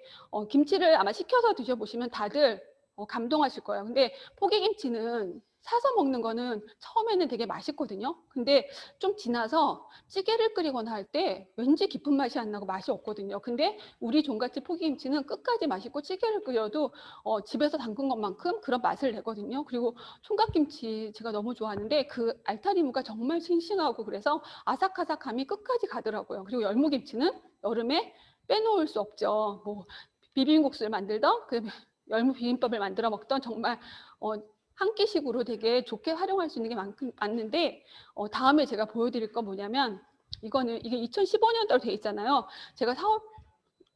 Speaker 1: 김치를 아마 시켜서 드셔보시면 다들 감동하실 거예요. 근데 포기김치는 사서 먹는 거는 처음에는 되게 맛있거든요. 근데 좀 지나서 찌개를 끓이거나 할 때 왠지 깊은 맛이 안 나고 맛이 없거든요. 근데 우리 종갓집 포기김치는 끝까지 맛있고 찌개를 끓여도 집에서 담근 것만큼 그런 맛을 내거든요. 그리고 총각김치 제가 너무 좋아하는데 그 알타리무가 정말 싱싱하고 그래서 아삭아삭함이 끝까지 가더라고요. 그리고 열무김치는 여름에 빼놓을 수 없죠. 뭐 비빔국수를 만들던 그 열무 비빔밥을 만들어 먹던 정말 한 끼식으로 되게 좋게 활용할 수 있는 게 많은데 다음에 제가 보여드릴 건 뭐냐면 이게 2015년도로 돼 있잖아요. 제가 사업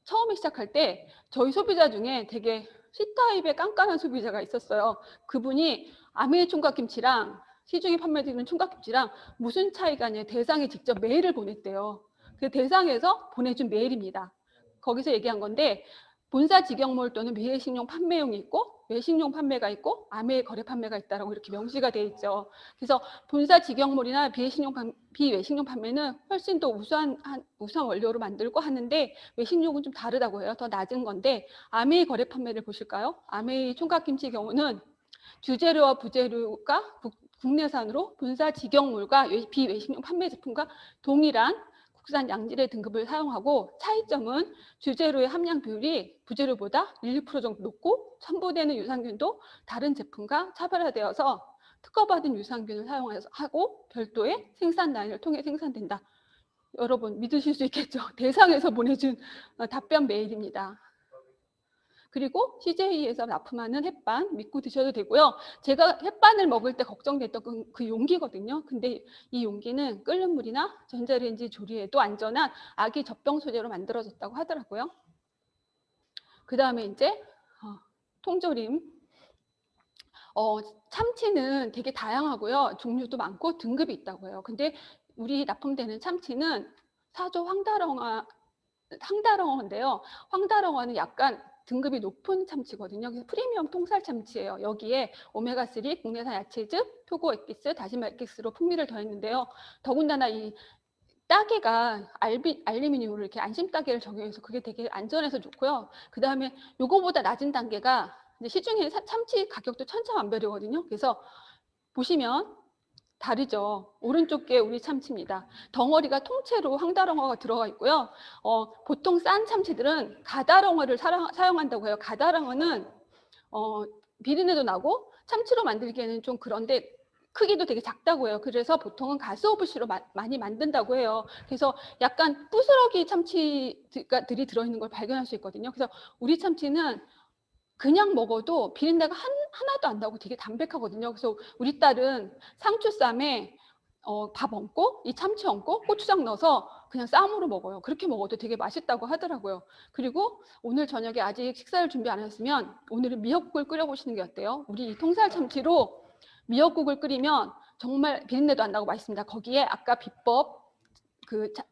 Speaker 1: 처음에 시작할 때 저희 소비자 중에 되게 C타입의 깐깐한 소비자가 있었어요. 그분이 아메이 총각김치랑 시중에 판매되는 총각김치랑 무슨 차이가 아니라 대상에 직접 메일을 보냈대요. 그 대상에서 보내준 메일입니다. 거기서 얘기한 건데 본사 직영몰 또는 비외식용 판매용이 있고 외식용 판매가 있고 아메이 거래 판매가 있다라고 이렇게 명시가 돼 있죠. 그래서 본사 직영몰이나 비외식용 판매는 훨씬 더 우수한 원료로 만들고 하는데 외식용은 좀 다르다고 해요. 더 낮은 건데 아메이 거래 판매를 보실까요? 아메이 총각김치 경우는 주재료와 부재료가 국내산으로 본사 직영몰과 비외식용 판매 제품과 동일한 국산 양질의 등급을 사용하고 차이점은 주재료의 함량 비율이 부재료보다 1, 2% 정도 높고 첨부되는 유산균도 다른 제품과 차별화되어서 특허받은 유산균을 사용하고 별도의 생산 라인을 통해 생산된다. 여러분 믿으실 수 있겠죠? 대상에서 보내준 답변 메일입니다. 그리고 CJ에서 납품하는 햇반 믿고 드셔도 되고요. 제가 햇반을 먹을 때 걱정됐던 그 용기거든요. 근데 이 용기는 끓는 물이나 전자레인지 조리에도 안전한 아기 젖병 소재로 만들어졌다고 하더라고요. 그 다음에 이제 통조림. 참치는 되게 다양하고요. 종류도 많고 등급이 있다고 해요. 근데 우리 납품되는 참치는 사조 황다렁어인데요. 황다렁어는 약간 등급이 높은 참치거든요. 그래서 프리미엄 통살 참치예요. 여기에 오메가3, 국내산 야채즙, 표고 액기스, 다시마 액기스로 풍미를 더했는데요. 더군다나 이 따개가 알루미늄으로 이렇게 안심 따개를 적용해서 그게 되게 안전해서 좋고요. 그 다음에 요거보다 낮은 단계가 이제 시중에 참치 가격도 천차만별이거든요. 그래서 보시면 다르죠. 오른쪽 게 우리 참치입니다. 덩어리가 통째로 황다렁어가 들어가 있고요. 보통 싼 참치들은 가다렁어를 사용한다고 해요. 가다렁어는 비린내도 나고 참치로 만들기에는 좀 그런데 크기도 되게 작다고 해요. 그래서 보통은 가스오브시로 많이 만든다고 해요. 그래서 약간 부스러기 참치들이 들어있는 걸 발견할 수 있거든요. 그래서 우리 참치는 그냥 먹어도 비린내가 하나도 안 나고 되게 담백하거든요. 그래서 우리 딸은 상추쌈에 밥 얹고 이 참치 얹고 고추장 넣어서 그냥 쌈으로 먹어요. 그렇게 먹어도 되게 맛있다고 하더라고요. 그리고 오늘 저녁에 아직 식사를 준비 안 하셨으면 오늘은 미역국을 끓여보시는 게 어때요? 우리 이 통살 참치로 미역국을 끓이면 정말 비린내도 안 나고 맛있습니다. 거기에 아까 비법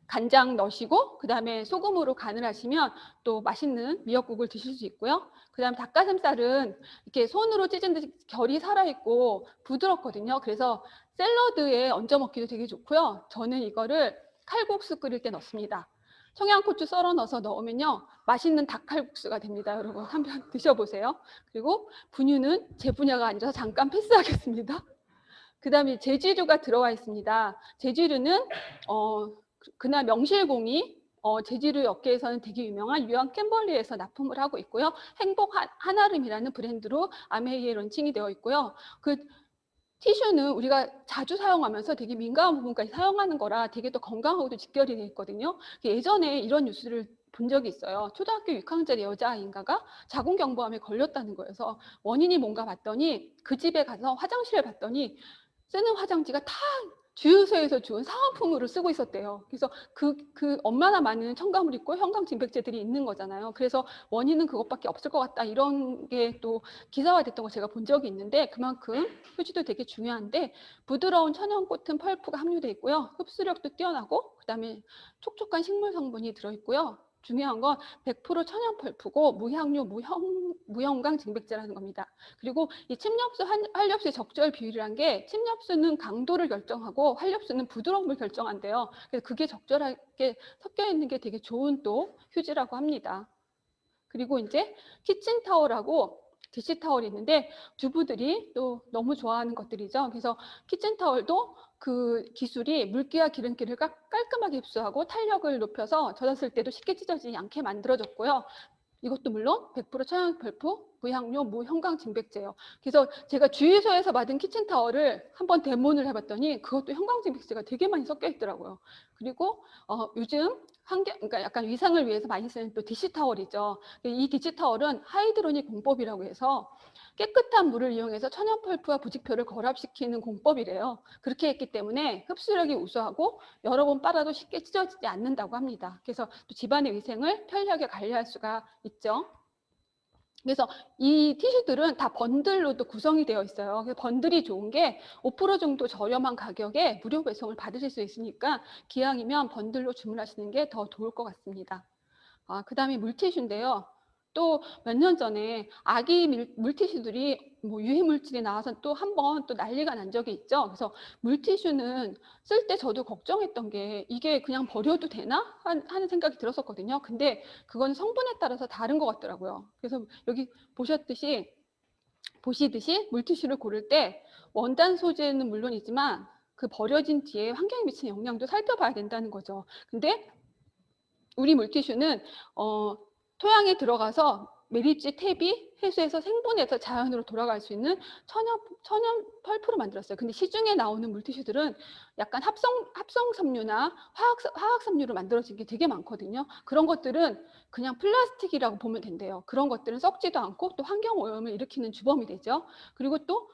Speaker 1: 간장 넣으시고 그다음에 소금으로 간을 하시면 또 맛있는 미역국을 드실 수 있고요. 그다음 닭가슴살은 이렇게 손으로 찢은 듯이 결이 살아있고 부드럽거든요. 그래서 샐러드에 얹어 먹기도 되게 좋고요. 저는 이거를 칼국수 끓일 때 넣습니다. 청양고추 썰어 넣어서 넣으면요, 맛있는 닭칼국수가 됩니다. 여러분 한번 드셔보세요. 그리고 분유는 제 분야가 아니라서 잠깐 패스하겠습니다. 그다음에 제지류가 들어와 있습니다. 제지류는 그날 명실공히 제지류 업계에서는 되게 유명한 유한 캠벌리에서 납품을 하고 있고요. 행복 한아름이라는 브랜드로 아메이에 론칭이 되어 있고요. 그 티슈는 우리가 자주 사용하면서 되게 민감한 부분까지 사용하는 거라 되게 또 건강하고도 직결이 되어 있거든요. 예전에 이런 뉴스를 본 적이 있어요. 초등학교 6학년짜리 여자아이인가가 자궁경부암에 걸렸다는 거여서 원인이 뭔가 봤더니 그 집에 가서 화장실을 봤더니 쓰는 화장지가 다 주유소에서 주운 사은품으로 쓰고 있었대요. 그래서 그 얼마나 많은 첨가물 있고 형광증백제들이 있는 거잖아요. 그래서 원인은 그것밖에 없을 것 같다. 이런 게 또 기사화됐던 거 제가 본 적이 있는데 그만큼 휴지도 되게 중요한데 부드러운 천연 코튼 펄프가 함유되어 있고요. 흡수력도 뛰어나고 그다음에 촉촉한 식물 성분이 들어있고요. 중요한 건 100% 천연 펄프고 무향료, 무형광 증백제라는 겁니다. 그리고 이 침엽수, 활엽수의 적절 비율이란 게 침엽수는 강도를 결정하고 활엽수는 부드러움을 결정한대요. 그래서 그게 적절하게 섞여 있는 게 되게 좋은 또 휴지라고 합니다. 그리고 이제 키친타월하고 디시타월이 있는데 주부들이 또 너무 좋아하는 것들이죠. 그래서 키친타월도 그 기술이 물기와 기름기를 깔끔하게 흡수하고 탄력을 높여서 젖었을 때도 쉽게 찢어지지 않게 만들어졌고요. 이것도 물론 100% 천연 펄프, 무향료, 무형광 증백제예요. 그래서 제가 주유소에서 받은 키친타월을 한번 데모를 해봤더니 그것도 형광 증백제가 되게 많이 섞여 있더라고요. 그리고 요즘 그러니까 약간 위상을 위해서 많이 쓰는 또 디시타월이죠. 이 디시타월은 하이드로닉 공법이라고 해서 깨끗한 물을 이용해서 천연 펄프와 부직표를 결합시키는 공법이래요. 그렇게 했기 때문에 흡수력이 우수하고 여러 번 빨아도 쉽게 찢어지지 않는다고 합니다. 그래서 또 집안의 위생을 편리하게 관리할 수가 있죠. 그래서 이 티슈들은 다 번들로도 구성이 되어 있어요. 그래서 번들이 좋은 게 5% 정도 저렴한 가격에 무료 배송을 받으실 수 있으니까 기왕이면 번들로 주문하시는 게 더 좋을 것 같습니다. 그다음에 물티슈인데요. 또 몇 년 전에 아기 물티슈들이 뭐 유해물질이 나와서 또 한 번 또 난리가 난 적이 있죠. 그래서 물티슈는 쓸 때 저도 걱정했던 게 이게 그냥 버려도 되나 하는 생각이 들었었거든요. 근데 그건 성분에 따라서 다른 것 같더라고요. 그래서 여기 보시듯이 물티슈를 고를 때 원단 소재는 물론이지만 그 버려진 뒤에 환경에 미치는 영향도 살펴봐야 된다는 거죠. 근데 우리 물티슈는 토양에 들어가서 매립지 탭이 해수해서 생분해서 자연으로 돌아갈 수 있는 천연 펄프로 만들었어요. 근데 시중에 나오는 물티슈들은 약간 합성 섬유나 화학 섬유로 만들어진 게 되게 많거든요. 그런 것들은 그냥 플라스틱이라고 보면 된대요. 그런 것들은 썩지도 않고 또 환경 오염을 일으키는 주범이 되죠. 그리고 또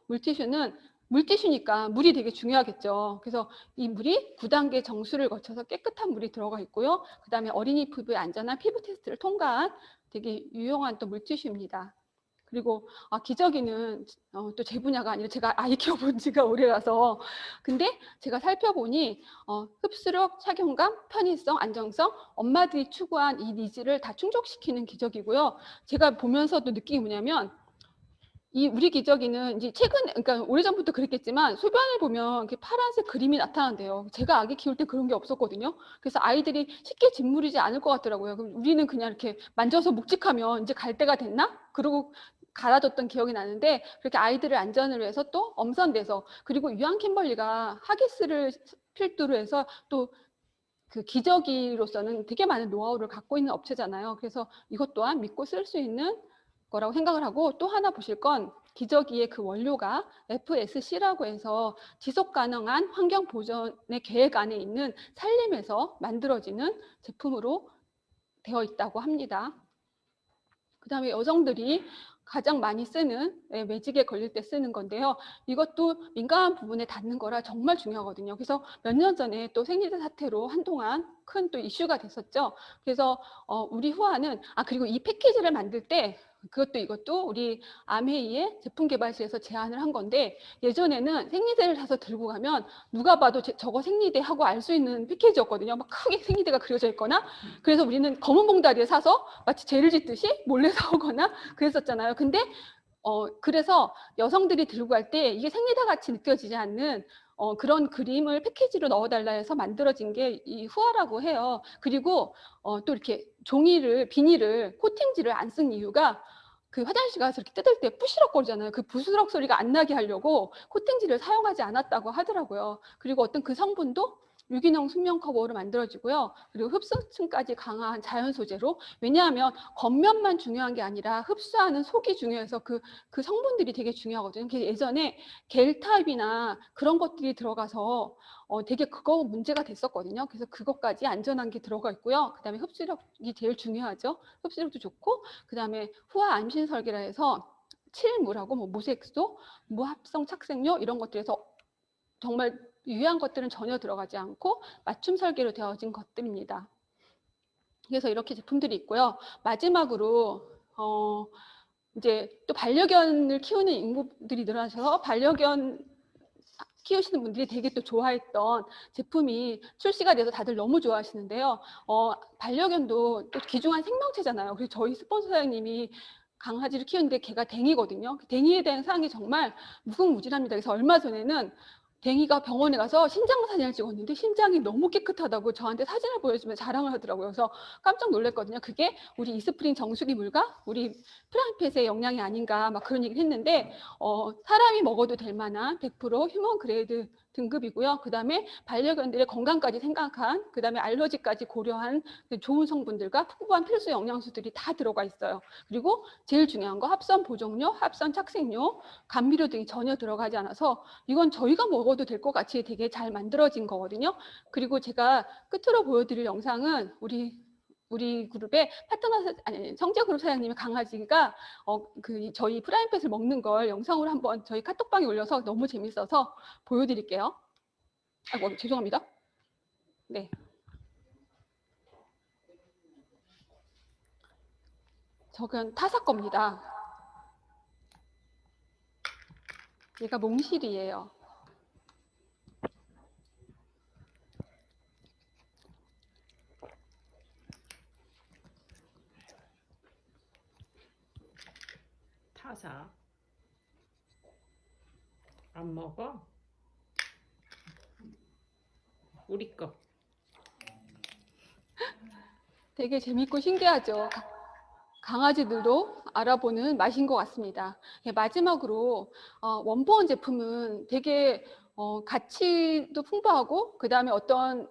Speaker 1: 물티슈니까 물이 되게 중요하겠죠. 그래서 이 물이 9단계 정수를 거쳐서 깨끗한 물이 들어가 있고요. 그다음에 어린이 피부에 안전한 피부 테스트를 통과한 되게 유용한 또 물티슈입니다. 그리고 기저귀는 또 제 분야가 아니라 제가 아이 키워본 지가 오래라서 근데 제가 살펴보니 흡수력, 착용감, 편의성, 안정성 엄마들이 추구한 이 니즈를 다 충족시키는 기저귀고요. 제가 보면서도 느낀 게 뭐냐면 우리 기저귀는 이제 그러니까 오래전부터 그랬겠지만 소변을 보면 이렇게 파란색 그림이 나타난대요. 제가 아기 키울 때 그런 게 없었거든요. 그래서 아이들이 쉽게 짓무리지 않을 것 같더라고요. 그럼 우리는 그냥 이렇게 만져서 묵직하면 이제 갈 때가 됐나? 그러고 갈아줬던 기억이 나는데 그렇게 아이들을 안전을 위해서 또 엄선돼서 그리고 유한 킴벌리가 하기스를 필두로 해서 또 그 기저귀로서는 되게 많은 노하우를 갖고 있는 업체잖아요. 그래서 이것 또한 믿고 쓸 수 있는 거라고 생각을 하고 또 하나 보실 건 기저귀의 그 원료가 FSC라고 해서 지속 가능한 환경 보존의 계획 안에 있는 산림에서 만들어지는 제품으로 되어 있다고 합니다. 그다음에 여성들이 가장 많이 쓰는 매직에 걸릴 때 쓰는 건데요. 이것도 민감한 부분에 닿는 거라 정말 중요하거든요. 그래서 몇 년 전에 또 생리대 사태로 한동안 큰 또 이슈가 됐었죠. 그래서 우리 후아는 그리고 이 패키지를 만들 때 그것도 이것도 우리 아메이의 제품 개발실에서 제안을 한 건데, 예전에는 생리대를 사서 들고 가면 누가 봐도 저거 생리대 하고 알 수 있는 패키지였거든요. 막 크게 생리대가 그려져 있거나. 그래서 우리는 검은 봉다리에 사서 마치 죄를 짓듯이 몰래 사오거나 그랬었잖아요. 근데 그래서 여성들이 들고 갈 때 이게 생리대 같이 느껴지지 않는 그런 그림을 패키지로 넣어달라 해서 만들어진 게 이 후아라고 해요. 그리고 또 이렇게 비닐을, 코팅지를 안 쓴 이유가 그 화장실 가서 이렇게 뜯을 때 부시럭거리잖아요. 그 부스럭 소리가 안 나게 하려고 코팅지를 사용하지 않았다고 하더라고요. 그리고 어떤 그 성분도 유기농 순면 커버로 만들어지고요. 그리고 흡수층까지 강한 자연 소재로. 왜냐하면 겉면만 중요한 게 아니라 흡수하는 속이 중요해서 그 성분들이 되게 중요하거든요. 그래서 예전에 겔 타입이나 그런 것들이 들어가서 되게 그거 문제가 됐었거든요. 그래서 그것까지 안전한 게 들어가 있고요. 그다음에 흡수력이 제일 중요하죠. 흡수력도 좋고, 그다음에 후아 안심 설계라 해서 칠물하고 뭐 무색소, 무합성 착색료 이런 것들에서 정말 유해한 것들은 전혀 들어가지 않고 맞춤 설계로 되어진 것들입니다. 그래서 이렇게 제품들이 있고요. 마지막으로 이제 또 반려견을 키우는 인구들이 늘어나셔서 반려견 키우시는 분들이 되게 또 좋아했던 제품이 출시가 돼서 다들 너무 좋아하시는데요. 반려견도 또 귀중한 생명체잖아요. 그래서 저희 스폰서 사장님이 강아지를 키우는데 걔가 댕이거든요. 댕이에 대한 사항이 정말 무궁무진합니다. 그래서 얼마 전에는 댕이가 병원에 가서 심장 사진을 찍었는데 심장이 너무 깨끗하다고 저한테 사진을 보여주면서 자랑을 하더라고요. 그래서 깜짝 놀랐거든요. 그게 우리 이스프링 정수기 물과 우리 프라이팻의 영양이 아닌가 막 그런 얘기를 했는데 사람이 먹어도 될 만한 100% 휴먼 그레이드 등급이고요. 그다음에 반려견들의 건강까지 생각한, 그다음에 알러지까지 고려한 좋은 성분들과 풍부한 필수 영양소들이 다 들어가 있어요. 그리고 제일 중요한 거 합선 보정료, 합선 착색료, 감미료 등이 전혀 들어가지 않아서 이건 저희가 먹어도 될 것 같이 되게 잘 만들어진 거거든요. 그리고 제가 끝으로 보여드릴 영상은 우리 그룹의 성재그룹 사장님의 강아지가 저희 프라임팻을 먹는 걸 영상으로 한번 저희 카톡방에 올려서 너무 재밌어서 보여드릴게요. 아이고, 죄송합니다. 네. 저건 타사 겁니다. 얘가 몽실이에요.
Speaker 6: 타사 안 먹어? 우리 거.
Speaker 1: 되게 재밌고 신기하죠. 강아지들도 알아보는 맛인 것 같습니다. 마지막으로 원포원 제품은 되게 가치도 풍부하고, 그 다음에 어떤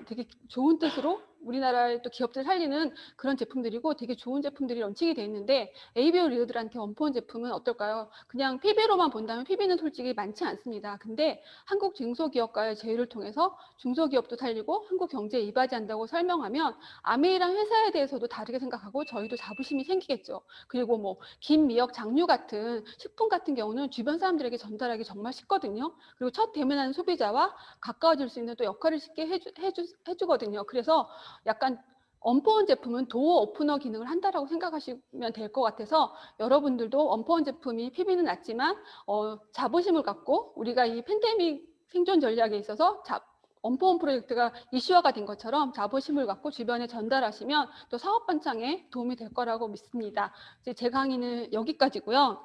Speaker 1: 되게 좋은 뜻으로 우리나라의 또 기업들 살리는 그런 제품들이고 되게 좋은 제품들이 런칭이 돼 있는데, ABO 리더들한테 원포원 제품은 어떨까요? 그냥 PB로만 본다면 PB는 솔직히 많지 않습니다. 근데 한국 중소기업가의 제휴를 통해서 중소기업도 살리고 한국 경제에 이바지한다고 설명하면 아메이랑 회사에 대해서도 다르게 생각하고 저희도 자부심이 생기겠죠. 그리고 뭐 김, 미역, 장류 같은 식품 같은 경우는 주변 사람들에게 전달하기 정말 쉽거든요. 그리고 첫 대면하는 소비자와 가까워질 수 있는 또 역할을 쉽게 해주거든요. 그래서 약간 원포원 제품은 도어 오프너 기능을 한다라고 생각하시면 될 것 같아서, 여러분들도 원포원 제품이 PB는 낮지만 자부심을 갖고 우리가 이 팬데믹 생존 전략에 있어서 원포원 프로젝트가 이슈화가 된 것처럼 자부심을 갖고 주변에 전달하시면 또 사업 번창에 도움이 될 거라고 믿습니다. 이제 제 강의는 여기까지고요.